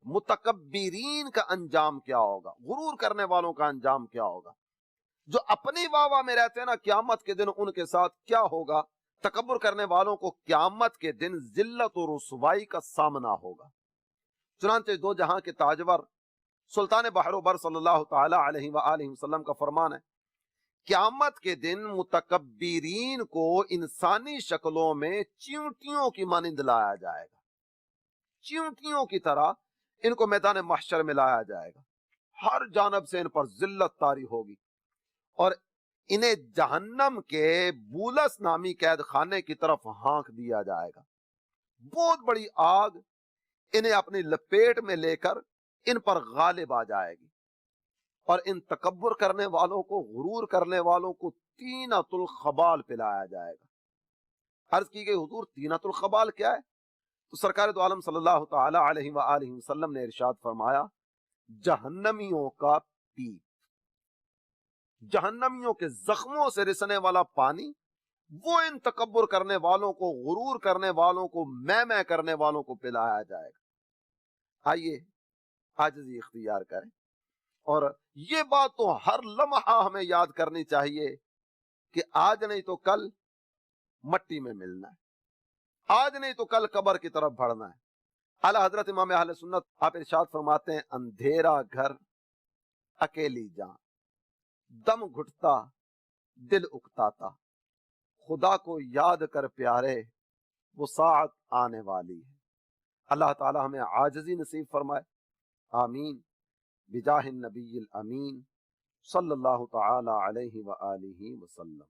متکبرین کا انجام کیا ہوگا، غرور کرنے والوں کا انجام کیا ہوگا، جو اپنی واہ واہ میں رہتے ہیں نا، قیامت کے دن ان کے ساتھ کیا ہوگا۔ تکبر کرنے والوں کو قیامت کے دن ذلت و رسوائی کا سامنا ہوگا۔ چنانچہ دو جہاں کے تاجور سلطان بحر و بر صلی اللہ تعالی علیہ وآلہ وسلم کا فرمان ہے، قیامت کے دن متکبرین کو انسانی شکلوں میں چیونٹیوں کی مانند لایا جائے گا، چیونٹیوں کی طرح ان کو میدان محشر میں لایا جائے گا، ہر جانب سے ان پر ذلت طاری ہوگی، اور انہیں جہنم کے بولس نامی قید خانے کی طرف ہانک دیا جائے گا۔ بہت بڑی آگ انہیں اپنی لپیٹ میں لے کر ان پر غالب آ جائے گی، اور ان تکبر کرنے والوں کو، غرور کرنے والوں کو طینۃ الخبال پلایا جائے گا۔ عرض کی گئی حضور طینۃ الخبال کیا ہے؟ تو سرکار دو عالم صلی اللہ تعالی علیہ وآلہ وسلم نے ارشاد فرمایا، جہنمیوں کا پیپ، جہنمیوں کے زخموں سے رسنے والا پانی، وہ ان تکبر کرنے والوں کو، غرور کرنے والوں کو، میں کرنے والوں کو پلایا جائے گا۔ آئیے عاجزی اختیار کریں، اور یہ بات تو ہر لمحہ ہمیں یاد کرنی چاہیے کہ آج نہیں تو کل مٹی میں ملنا ہے، آج نہیں تو کل قبر کی طرف بڑھنا ہے۔ اعلیٰ حضرت امام اہل سنت آپ ارشاد فرماتے ہیں، اندھیرا گھر اکیلی جان، دم گھٹتا دل اکتاتا، خدا کو یاد کر پیارے وہ ساعت آنے والی ہے۔ اللہ تعالی ہمیں عاجزی نصیب فرمائے، آمین، بجاہ النبی الامین صلی اللہ تعالی علیہ وآلہ وسلم۔